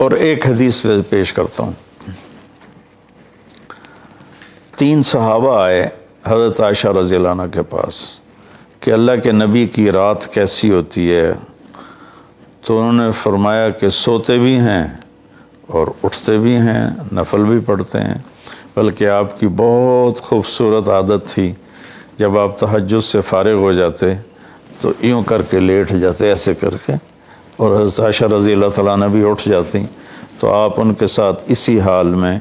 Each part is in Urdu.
اور ایک حدیث پیش کرتا ہوں۔ 3 صحابہ آئے حضرت عائشہ رضی اللہ عنہ کے پاس کہ اللہ کے نبی کی رات کیسی ہوتی ہے، تو انہوں نے فرمایا کہ سوتے بھی ہیں اور اٹھتے بھی ہیں، نفل بھی پڑھتے ہیں، بلکہ آپ کی بہت خوبصورت عادت تھی، جب آپ تہجد سے فارغ ہو جاتے تو یوں کر کے لیٹ جاتے، ایسے کر کے، اور حضرت عائشہ رضی اللہ تعالیٰ عنہ بھی اٹھ جاتی تو آپ ان کے ساتھ اسی حال میں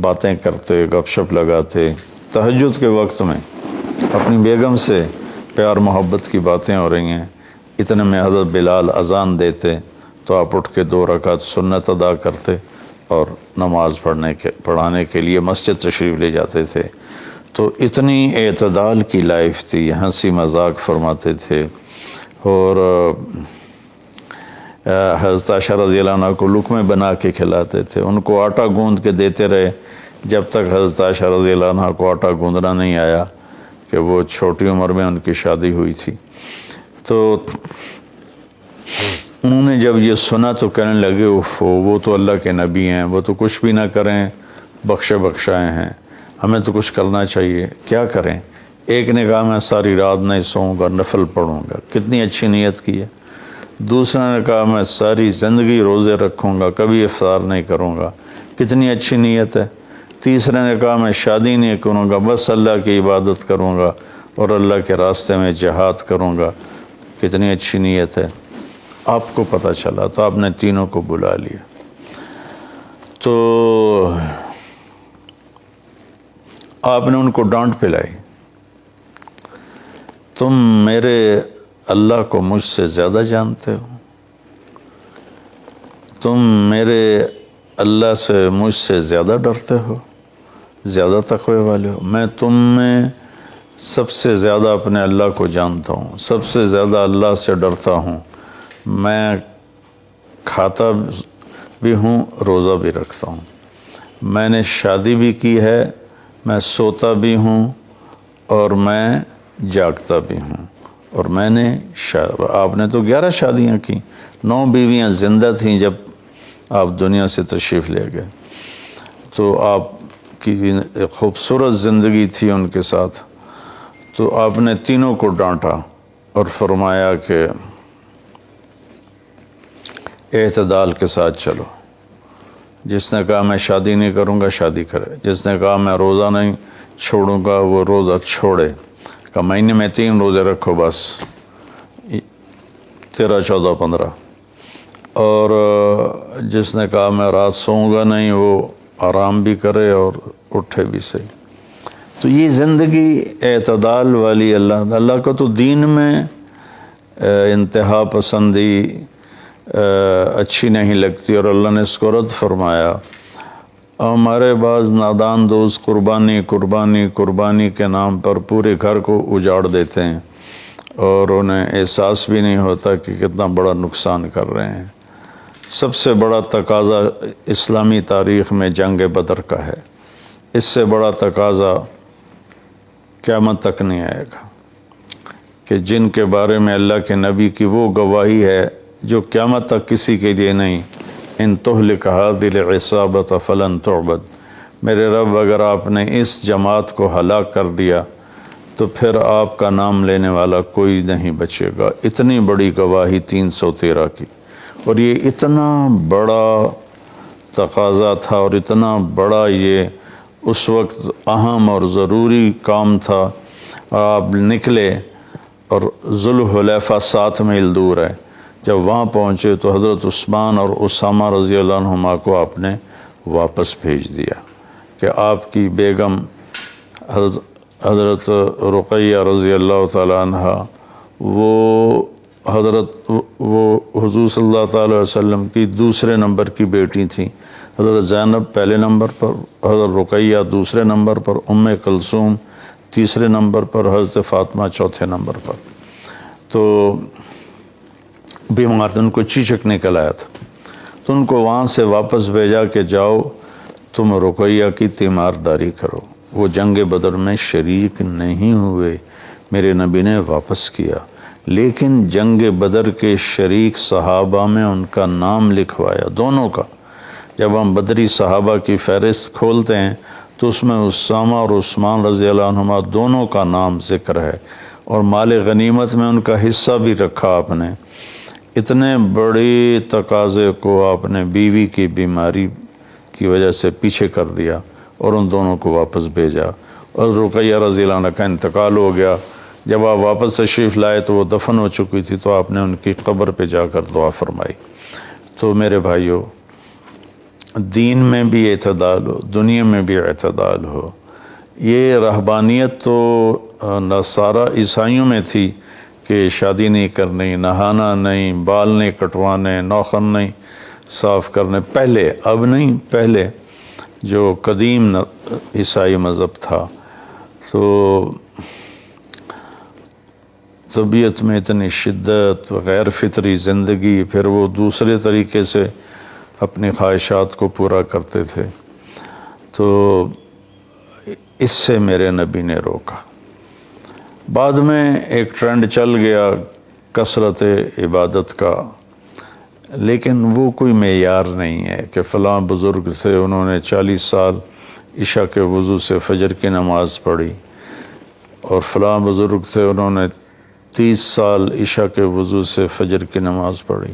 باتیں کرتے، گپ شپ لگاتے۔ تہجد کے وقت میں اپنی بیگم سے پیار محبت کی باتیں ہو رہی ہیں، اتنے میں حضرت بلال اذان دیتے تو آپ اٹھ کے 2 رکعت سنت ادا کرتے اور نماز پڑھانے کے لیے مسجد تشریف لے جاتے تھے۔ تو اتنی اعتدال کی لائف تھی، ہنسی مذاق فرماتے تھے، اور حضرت عائشہ رضی اللہ عنہ کو لقمے بنا کے کھلاتے تھے، ان کو آٹا گوندھ کے دیتے رہے جب تک حضرت عائشہ رضی اللہ عنہ کو آٹا گوندھنا نہیں آیا، کہ وہ چھوٹی عمر میں ان کی شادی ہوئی تھی۔ تو انہوں نے جب یہ سنا تو کہنے لگے وہ تو اللہ کے نبی ہیں، وہ تو کچھ بھی نہ کریں، بخشے بخشائے ہیں، ہمیں تو کچھ کرنا چاہیے، کیا کریں؟ ایک نے کہا میں ساری رات نہیں سوؤں گا، نفل پڑھوں گا، کتنی اچھی نیت کی ہے۔ دوسرے نے کہا میں ساری زندگی روزے رکھوں گا، کبھی افطار نہیں کروں گا، کتنی اچھی نیت ہے۔ تیسرے نے کہا میں شادی نہیں کروں گا، بس اللہ کی عبادت کروں گا اور اللہ کے راستے میں جہاد کروں گا، کتنی اچھی نیت ہے۔ آپ کو پتہ چلا تو آپ نے تینوں کو بلا لیا، تو آپ نے ان کو ڈانٹ پلائی، تم میرے اللہ کو مجھ سے زیادہ جانتے ہو، تم میرے اللہ سے مجھ سے زیادہ ڈرتے ہو، زیادہ تقوی والے ہو، میں تم میں سب سے زیادہ اپنے اللہ کو جانتا ہوں، سب سے زیادہ اللہ سے ڈرتا ہوں، میں کھاتا بھی ہوں، روزہ بھی رکھتا ہوں، میں نے شادی بھی کی ہے، میں سوتا بھی ہوں اور میں جاگتا بھی ہوں، اور میں نے آپ نے تو 11 شادیاں کی، 9 بیویاں زندہ تھیں جب آپ دنیا سے تشریف لے گئے، تو آپ کی ایک خوبصورت زندگی تھی ان کے ساتھ۔ تو آپ نے تینوں کو ڈانٹا اور فرمایا کہ اعتدال کے ساتھ چلو، جس نے کہا میں شادی نہیں کروں گا شادی کرے، جس نے کہا میں روزہ نہیں چھوڑوں گا وہ روزہ چھوڑے، کہ مہینے میں 3 روزے رکھو بس، 13، 14، 15، اور جس نے کہا میں رات سوؤں گا نہیں وہ آرام بھی کرے اور اٹھے بھی صحیح۔ تو یہ زندگی اعتدال والی، اللہ کو تو دین میں انتہا پسندی اچھی نہیں لگتی، اور اللہ نے اس کو رد فرمایا۔ ہمارے بعض نادان دوست قربانی کے نام پر پورے گھر کو اجاڑ دیتے ہیں اور انہیں احساس بھی نہیں ہوتا کہ کتنا بڑا نقصان کر رہے ہیں۔ سب سے بڑا تقاضا اسلامی تاریخ میں جنگ بدر کا ہے، اس سے بڑا تقاضا قیامت تک نہیں آئے گا، کہ جن کے بارے میں اللہ کے نبی کی وہ گواہی ہے جو قیامت تک کسی کے لیے نہیں، ان تہلک هذه العصابۃ فلن تعبد، میرے رب اگر آپ نے اس جماعت کو ہلاک کر دیا تو پھر آپ کا نام لینے والا کوئی نہیں بچے گا۔ اتنی بڑی گواہی 313 کی، اور یہ اتنا بڑا تقاضا تھا اور اتنا بڑا یہ اس وقت اہم اور ضروری کام تھا۔ آپ نکلے اور ذوالحلیفہ 7 میل دور ہے، جب وہاں پہنچے تو حضرت عثمان اور اسامہ رضی اللہ عنہما کو آپ نے واپس بھیج دیا، کہ آپ کی بیگم حضرت رقیہ رضی اللہ تعالی عنہ وہ حضور صلی اللہ تعالی وسلم کی دوسرے نمبر کی بیٹی تھیں۔ حضرت زینب پہلے نمبر پر، حضرت رقیہ دوسرے نمبر پر، کلثوم تیسرے نمبر پر، حضرت فاطمہ چوتھے نمبر پر۔ تو بیمار ان کو چیچک نکل آیا تھا، تو ان کو وہاں سے واپس بھیجا کہ جاؤ تم رقیہ کی تیمارداری کرو۔ وہ جنگ بدر میں شریک نہیں ہوئے، میرے نبی نے واپس کیا، لیکن جنگ بدر کے شریک صحابہ میں ان کا نام لکھوایا، دونوں کا۔ جب ہم بدری صحابہ کی فہرست کھولتے ہیں تو اس میں اسامہ اور عثمان رضی اللہ عنہما دونوں کا نام ذکر ہے، اور مال غنیمت میں ان کا حصہ بھی رکھا آپ نے۔ اتنے بڑے تقاضے کو آپ نے بیوی کی بیماری کی وجہ سے پیچھے کر دیا اور ان دونوں کو واپس بھیجا، اور رقیہ رضی اللہ عنہ کا انتقال ہو گیا۔ جب آپ واپس تشریف لائے تو وہ دفن ہو چکی تھی، تو آپ نے ان کی قبر پہ جا کر دعا فرمائی۔ تو میرے بھائیوں، دین میں بھی اعتدال ہو، دنیا میں بھی اعتدال ہو۔ یہ رہبانیت تو نصارہ عیسائیوں میں تھی کہ شادی نہیں کرنی، نہانا نہیں، بال نہیں کٹوانے، ناخن نہیں صاف کرنے، پہلے، اب نہیں، پہلے جو قدیم عیسائی مذہب تھا۔ تو طبیعت میں اتنی شدت، غیر فطری زندگی، پھر وہ دوسرے طریقے سے اپنی خواہشات کو پورا کرتے تھے، تو اس سے میرے نبی نے روکا۔ بعد میں ایک ٹرینڈ چل گیا کثرت عبادت کا، لیکن وہ کوئی معیار نہیں ہے کہ فلاں بزرگ تھے، انہوں نے 40 سال عشاء کے وضو سے فجر کی نماز پڑھی، اور فلاں بزرگ تھے، انہوں نے 30 سال عشاء کے وضو سے فجر کی نماز پڑھی،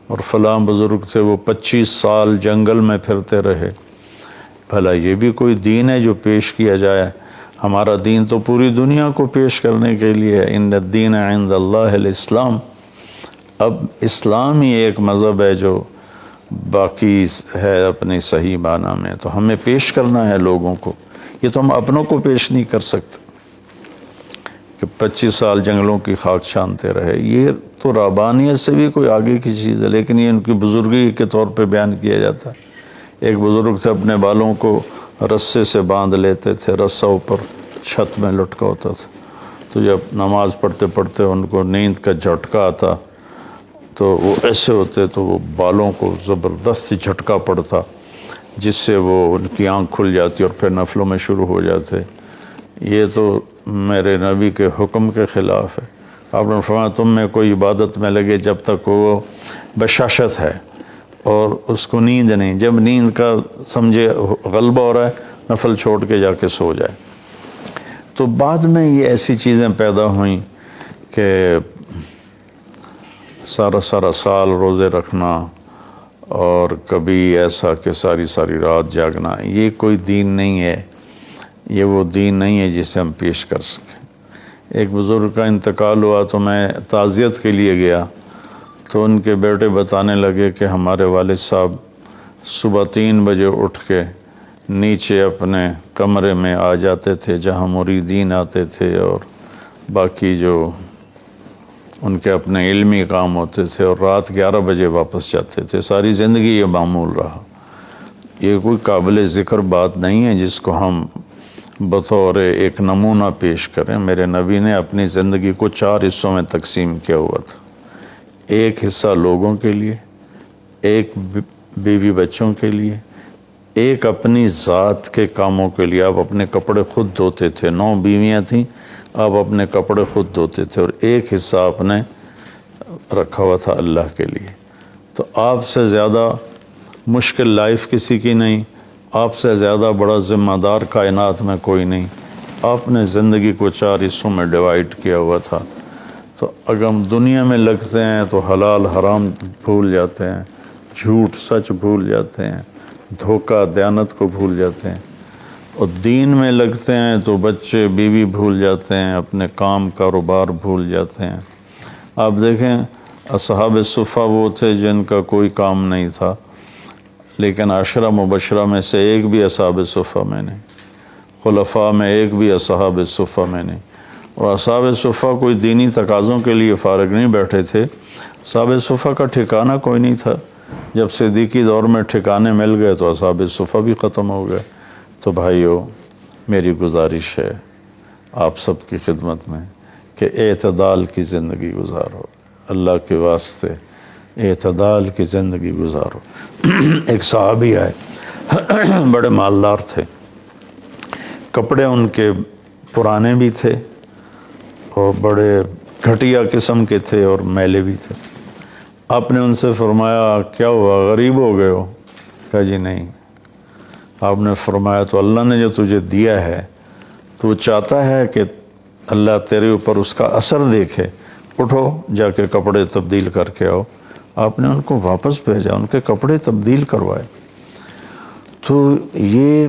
اور فلاں بزرگ تھے وہ 25 سال جنگل میں پھرتے رہے۔ بھلا یہ بھی کوئی دین ہے جو پیش کیا جائے؟ ہمارا دین تو پوری دنیا کو پیش کرنے کے لیے ہے۔ ان الدین عند اللہ الاسلام۔ اب اسلام ہی ایک مذہب ہے جو باقی ہے اپنی صحیح معنی میں، تو ہمیں پیش کرنا ہے لوگوں کو، یہ تو ہم اپنوں کو پیش نہیں کر سکتے کہ 25 سال جنگلوں کی خاک چھانتے رہے۔ یہ تو رہبانیت سے بھی کوئی آگے کی چیز ہے، لیکن یہ ان کی بزرگی کے طور پہ بیان کیا جاتا ہے۔ ایک بزرگ تھے، اپنے بالوں کو رسے سے باندھ لیتے تھے، رسہ اوپر چھت میں لٹکا ہوتا تھا، تو جب نماز پڑھتے پڑھتے ان کو نیند کا جھٹکا آتا تو وہ ایسے ہوتے تو وہ بالوں کو زبردستی جھٹکا پڑتا، جس سے وہ ان کی آنکھ کھل جاتی اور پھر نفلوں میں شروع ہو جاتے۔ یہ تو میرے نبی کے حکم کے خلاف ہے۔ آپ نے فرمایا تم میں کوئی عبادت میں لگے جب تک وہ بشاشت ہے اور اس کو نیند نہیں، جب نیند کا سمجھے غلبہ ہو رہا ہے نفل چھوڑ کے جا کے سو جائے۔ تو بعد میں یہ ایسی چیزیں پیدا ہوئیں کہ سارا سال روزے رکھنا، اور کبھی ایسا کہ ساری رات جاگنا، یہ کوئی دین نہیں ہے، یہ وہ دین نہیں ہے جسے ہم پیش کر سکیں۔ ایک بزرگ کا انتقال ہوا تو میں تعزیت کے لیے گیا، تو ان کے بیٹے بتانے لگے کہ ہمارے والد صاحب صبح 3 بجے اٹھ کے نیچے اپنے کمرے میں آ جاتے تھے جہاں مریدین آتے تھے، اور باقی جو ان کے اپنے علمی کام ہوتے تھے، اور رات 11 بجے واپس جاتے تھے۔ ساری زندگی یہ معمول رہا۔ یہ کوئی قابل ذکر بات نہیں ہے جس کو ہم بطور ایک نمونہ پیش کریں۔ میرے نبی نے اپنی زندگی کو 4 حصوں میں تقسیم کیا ہوا تھا۔ ایک حصہ لوگوں کے لیے، ایک بیوی بچوں کے لیے، ایک اپنی ذات کے کاموں کے لیے۔ آپ اپنے کپڑے خود دھوتے تھے، 9 بیویاں تھیں، آپ اپنے کپڑے خود دھوتے تھے، اور ایک حصہ آپ نے رکھا ہوا تھا اللہ کے لیے۔ تو آپ سے زیادہ مشکل لائف کسی کی نہیں، آپ سے زیادہ بڑا ذمہ دار کائنات میں کوئی نہیں۔ آپ نے زندگی کو 4 حصوں میں ڈیوائیڈ کیا ہوا تھا۔ تو اگر ہم دنیا میں لگتے ہیں تو حلال حرام بھول جاتے ہیں، جھوٹ سچ بھول جاتے ہیں، دھوکہ دیانت کو بھول جاتے ہیں، اور دین میں لگتے ہیں تو بچے بیوی بھول جاتے ہیں، اپنے کام کاروبار بھول جاتے ہیں۔ آپ دیکھیں اصحاب صفہ وہ تھے جن کا کوئی کام نہیں تھا، لیکن 10 مبشرہ میں سے ایک بھی اصحاب صفہ میں نہیں، خلفاء میں ایک بھی اصحاب صفہ میں نہیں۔ اور اصحاب صفہ کوئی دینی تقاضوں کے لیے فارغ نہیں بیٹھے تھے، اصحاب صفہ کا ٹھکانہ کوئی نہیں تھا۔ جب صدیقی دور میں ٹھکانے مل گئے تو اصحاب صفہ بھی ختم ہو گئے۔ تو بھائیو، میری گزارش ہے آپ سب کی خدمت میں کہ اعتدال کی زندگی گزارو، اللہ کے واسطے اعتدال کی زندگی گزارو۔ ایک صحابی آئے، بڑے مالدار تھے، کپڑے ان کے پرانے بھی تھے اور بڑے گھٹیا قسم کے تھے اور میلے بھی تھے۔ آپ نے ان سے فرمایا کیا ہوا، غریب ہو گئے ہو؟ کہا جی نہیں۔ آپ نے فرمایا تو اللہ نے جو تجھے دیا ہے تو وہ چاہتا ہے کہ اللہ تیرے اوپر اس کا اثر دیکھے، اٹھو جا کے کپڑے تبدیل کر کے آؤ۔ آپ نے ان کو واپس بھیجا، ان کے کپڑے تبدیل کروائے۔ تو یہ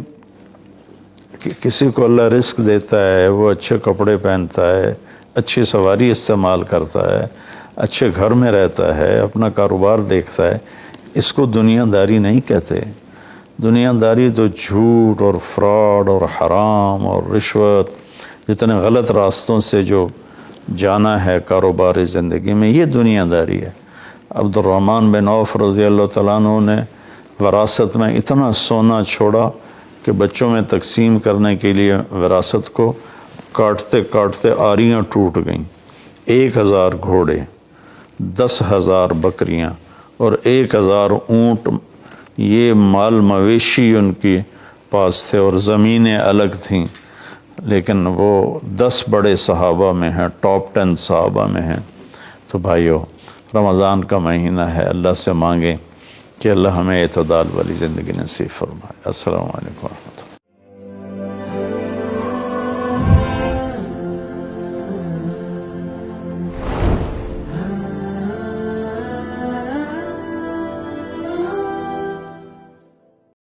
کہ کسی کو اللہ رزق دیتا ہے، وہ اچھے کپڑے پہنتا ہے، اچھی سواری استعمال کرتا ہے، اچھے گھر میں رہتا ہے، اپنا کاروبار دیکھتا ہے، اس کو دنیا داری نہیں کہتے۔ دنیا داری تو جھوٹ اور فراڈ اور حرام اور رشوت، جتنے غلط راستوں سے جو جانا ہے کاروباری زندگی میں، یہ دنیا داری ہے۔ عبد الرحمن بن عوف رضی اللہ تعالیٰ عنہ نے وراثت میں اتنا سونا چھوڑا کہ بچوں میں تقسیم کرنے کے لیے وراثت کو کاٹتے کاٹتے آریاں ٹوٹ گئیں۔ 1000 گھوڑے، 10,000 بکریاں اور 1000 اونٹ، یہ مال مویشی ان کے پاس تھے، اور زمینیں الگ تھیں، لیکن وہ 10 بڑے صحابہ میں ہیں، ٹاپ 10 صحابہ میں ہیں۔ تو بھائیو، رمضان کا مہینہ ہے، اللہ سے مانگیں کہ اللہ ہمیں اعتدال والی زندگی نصیب فرمائے۔ السلام علیکم ورحمۃ اللہ۔